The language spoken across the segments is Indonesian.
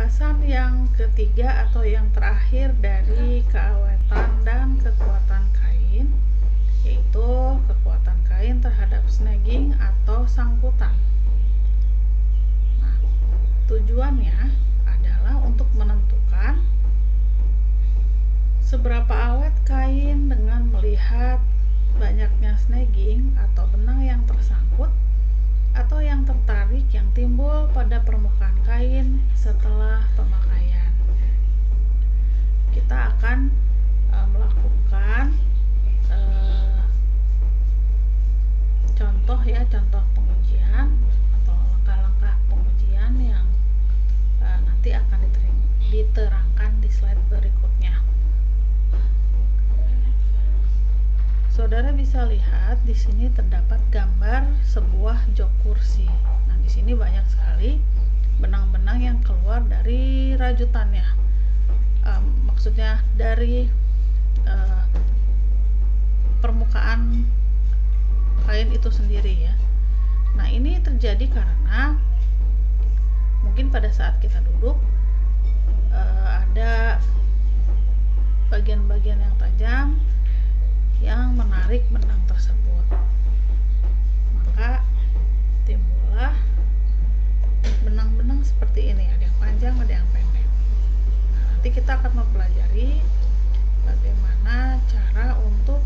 Pembahasan yang ketiga atau yang terakhir dari keawetan dan kekuatan kain, yaitu kekuatan kain terhadap snagging atau sangkutan. Nah, tujuannya adalah untuk menentukan seberapa awet kain dengan melihat banyaknya snagging atau benang yang tersangkut atau yang tertarik yang timbul pada permukaan kain setelah pemakaian. Kita akan melakukan contoh pengujian atau langkah-langkah pengujian yang nanti akan diterangkan di slide berikutnya. Saudara bisa lihat di sini terdapat gambar sebuah jok kursi. Nah, di sini banyak sekali benang-benang yang keluar dari rajutannya. Maksudnya dari permukaan kain itu sendiri ya. Nah, ini terjadi karena mungkin pada saat kita duduk ada bagian-bagian yang tajam yang menarik benang tersebut, maka timbullah benang-benang seperti ini, ada yang panjang, ada yang pendek. Nah, nanti kita akan mempelajari bagaimana cara untuk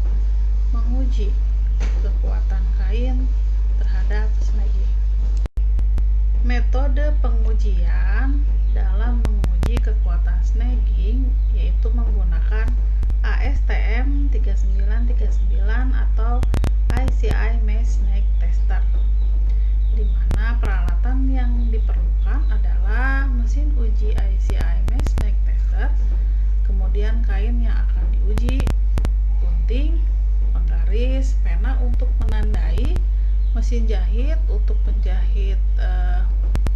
menguji kekuatan kain terhadap snagging. Metode pengujian dalam menguji kekuatan snagging yaitu menggunakan ASTM 3939 atau ICI Mesh Snag Tester, di mana peralatan yang diperlukan adalah mesin uji ICI Mesh Snag Tester, kemudian kain yang akan diuji, gunting, penggaris, pena untuk menandai, mesin jahit untuk penjahit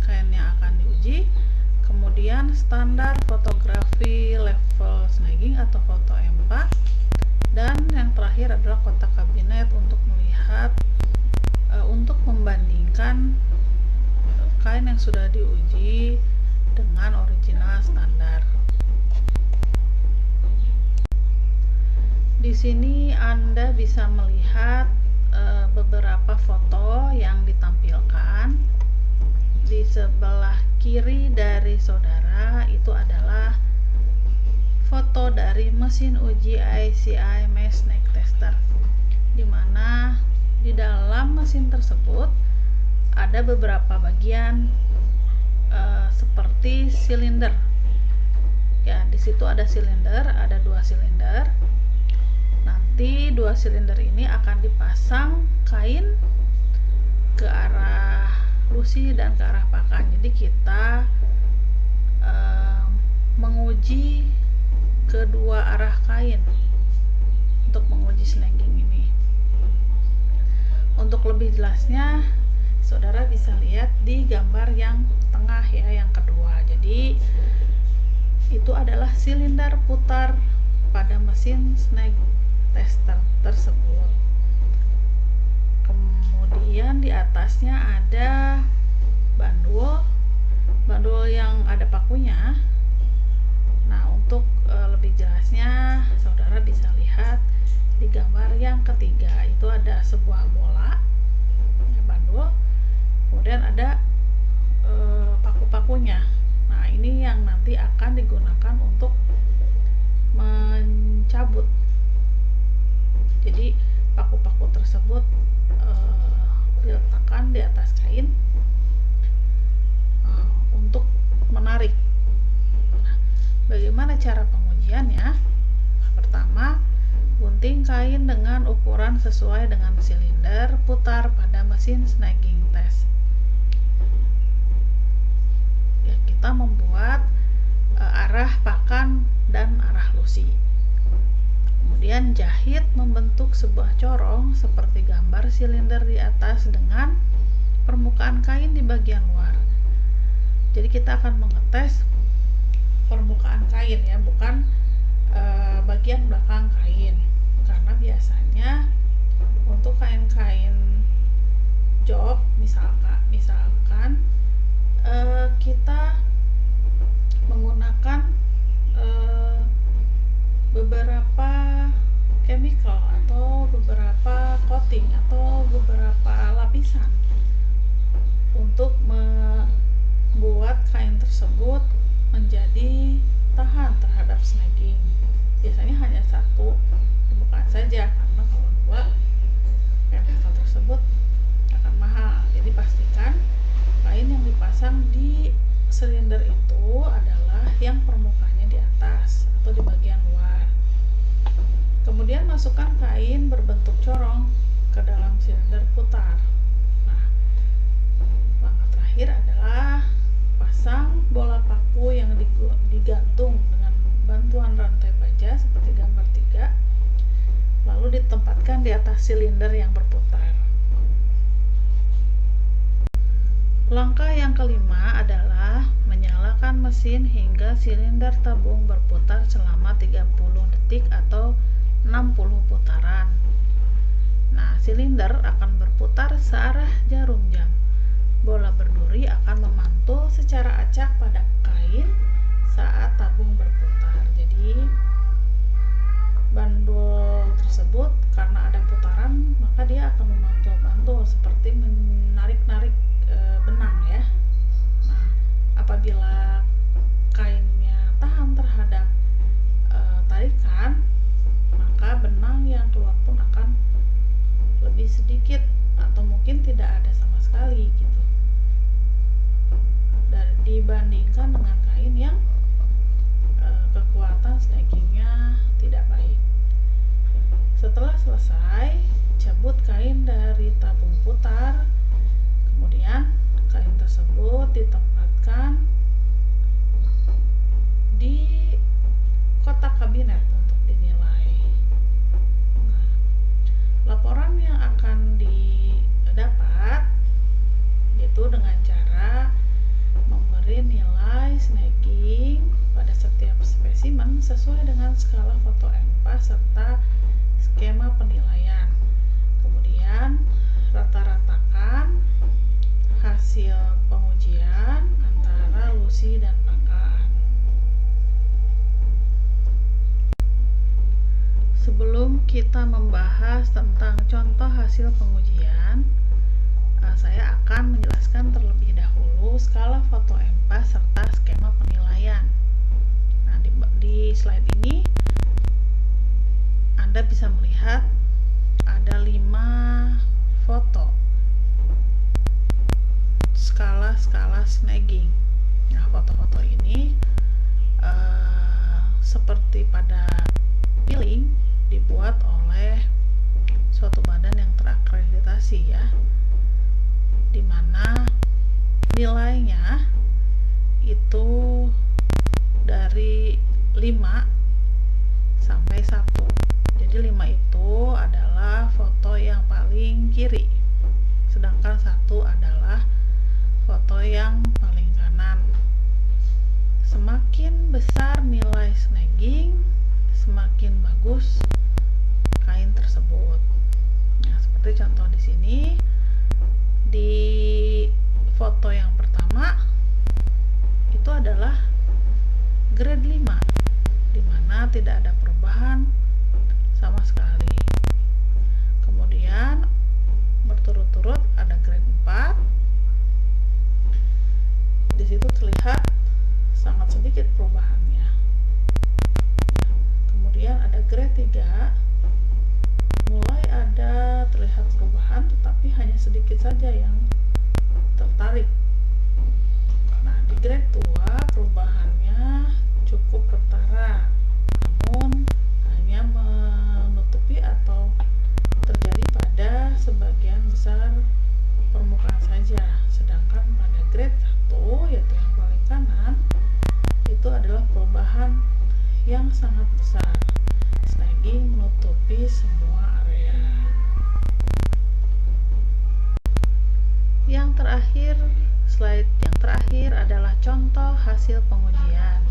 kain yang akan diuji, kemudian standar fotografi level snagging atau foto M4, dan yang terakhir adalah kotak kabinet untuk melihat untuk membandingkan kain yang sudah diuji dengan original standar. Di sini Anda bisa melihat beberapa foto yang ditampilkan. Di sebelah kiri dari saudara itu adalah foto dari mesin uji ICI Mesh Snag Tester, di mana di dalam mesin tersebut ada beberapa bagian seperti silinder. Ya, di situ ada silinder, ada 2 silinder. Nanti 2 silinder ini akan dipasang kain ke arah lusi dan ke arah pakan. Jadi kita menguji kedua arah kain untuk menguji snagging ini. Untuk lebih jelasnya, saudara bisa lihat di gambar yang tengah ya, yang kedua. Jadi itu adalah silinder putar pada mesin snag tester tersebut. Kemudian di atasnya ada bandul yang ada pakunya. Nah, untuk lebih jelasnya saudara bisa lihat di gambar yang ketiga. Itu ada sebuah bola ya, bandul, kemudian ada paku-pakunya. Nah, ini yang nanti akan digunakan untuk mencabut. Jadi paku-paku tersebut diletakkan di atas kain untuk menarik. Nah, bagaimana cara pengujiannya? Pertama, gunting kain dengan ukuran sesuai dengan silinder, putar pada mesin snagging test. Ya, kita membuat arah pakan dan arah lusi. Kemudian jahit membentuk sebuah corong seperti gambar silinder di atas dengan permukaan kain di bagian luar. Jadi kita akan mengetes permukaan kain ya, bukan bagian belakang kain, karena biasanya untuk kain-kain jok misalkan kita tersebut menjadi tahan terhadap snagging. Biasanya hanya satu permukaan saja, karena kalau dua ventilator tersebut akan mahal. Jadi pastikan kain yang dipasang di silinder itu adalah yang permukaannya di atas atau di bagian luar. Kemudian masukkan kain berbentuk corong ke dalam silinder putar. Nah, langkah terakhir adalah pasang bola paku yang digantung dengan bantuan rantai baja seperti gambar 3, lalu ditempatkan di atas silinder yang berputar. Langkah yang kelima adalah menyalakan mesin hingga silinder tabung berputar selama 30 detik atau 60 putaran. Nah, silinder akan berputar searah jarum jam. Bola berduri akan memantul secara acak pada kain saat tabung berputar. Jadi, bandul tersebut karena ada putaran, maka dia akan memantul-mantul seperti menarik-narik benang ya. Nah, apabila kainnya tahan terhadap tarikan, maka benang yang keluar pun akan lebih sedikit atau mungkin tidak ada sama sekali gitu, dibandingkan dengan kain yang kekuatan snaggingnya tidak baik. Setelah selesai, cabut kain dari tabung putar, kemudian kain tersebut ditempatkan di kotak kabinet untuk dinilai. Nah, laporan yang akan didapat yaitu dengan cara memberi nilai snagging pada setiap spesimen sesuai dengan skala foto EMPAS serta skema penilaian. Kemudian rata-ratakan hasil pengujian antara lusi dan pakan. Sebelum kita membahas tentang contoh hasil pengujian, saya akan menjelaskan terlebih dahulu skala foto EMPAS serta skema penilaian. Nah, di slide ini Anda bisa melihat ada 5 foto skala snagging. Nah, foto-foto ini seperti pada piling dibuat oleh suatu badan yang terakreditasi ya, di mana nilainya itu dari 5 sampai 1. Jadi 5 itu adalah foto yang paling kiri, sedangkan 1 adalah foto yang paling kanan. Semakin besar nilai snagging, semakin bagus kain tersebut. Nah, seperti contoh di sini, di foto yang pertama itu adalah grade 5, di mana tidak ada perubahan sama sekali. Kemudian berturut-turut ada grade 4. Di situ terlihat sangat sedikit perubahannya. Kemudian ada grade 3, mulai ada terlihat perubahan tetapi hanya sedikit saja yang tertarik. Nah, di grade 2 perubahannya cukup kentara, namun hanya menutupi atau terjadi pada sebagian besar permukaan saja. Sedangkan pada grade 1, yaitu yang paling kanan, itu adalah perubahan yang sangat besar. Snagging menutupi semua area. Yang terakhir, slide yang terakhir adalah contoh hasil pengujian.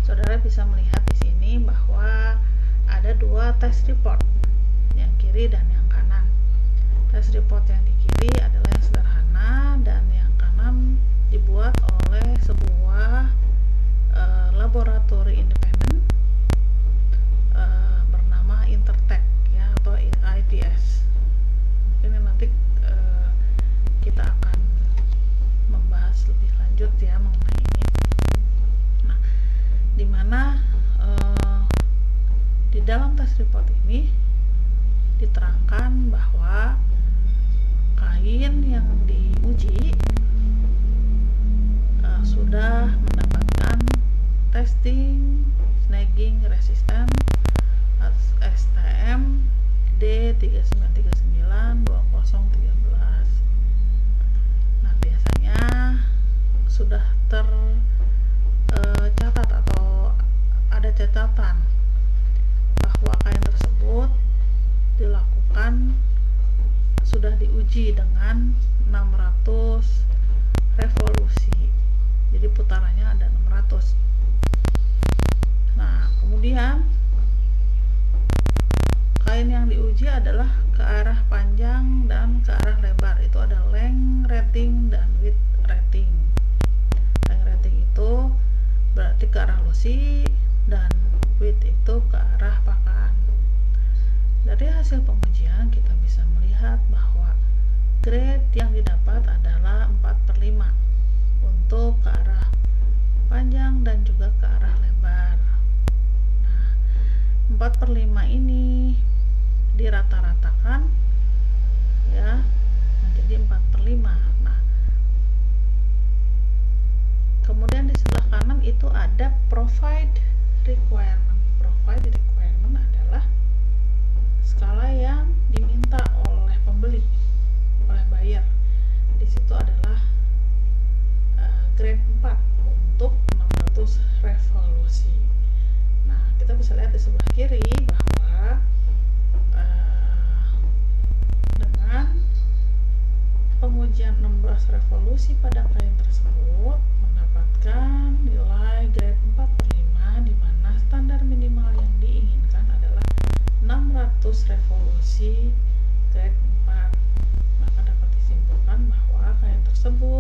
Saudara bisa melihat di sini bahwa ada 2 test report, yang kiri dan yang kanan. Test report yang di kiri adalah yang sederhana dan yang kanan dibuat oleh sebuah laboratori independen bernama Intertek ya, atau IPS. Mungkin nanti kita akan membahas lebih lanjut ya mengenai ini. dimana di dalam tes report ini diterangkan bahwa kain yang diuji sudah mendapatkan testing snagging resistant STM D39392013. Nah, biasanya sudah tercatat atau ada catatan bahwa kain tersebut dilakukan sudah diuji dengan 600 revolusi. Jadi putarannya ada 600. Nah, kemudian kain yang diuji adalah ke arah panjang dan ke arah lebar. Itu ada length rating dan width rating. Length rating itu berarti ke arah losi dan width itu ke arah pakan. Dari hasil pengujian kita bisa melihat bahwa grade yang didapat adalah 4/5 untuk ke arah panjang dan juga ke arah lebar. Nah, 4/5 ini dirata-ratakan ya menjadi 4/5. Nah, kemudian di sebelah kanan itu ada provide requirement. Provide requirement adalah skala yang diminta oleh pembeli, oleh buyer. Di situ adalah grade 4 untuk 600 revolusi. Nah, kita bisa lihat di sebelah kiri bahwa dengan pengujian 16 revolusi pada kain tersebut mendapatkan nilai grade 4/5, di mana standar minimal yang diinginkan adalah 600 revolusi grade 4. Maka dapat disimpulkan bahwa kain tersebut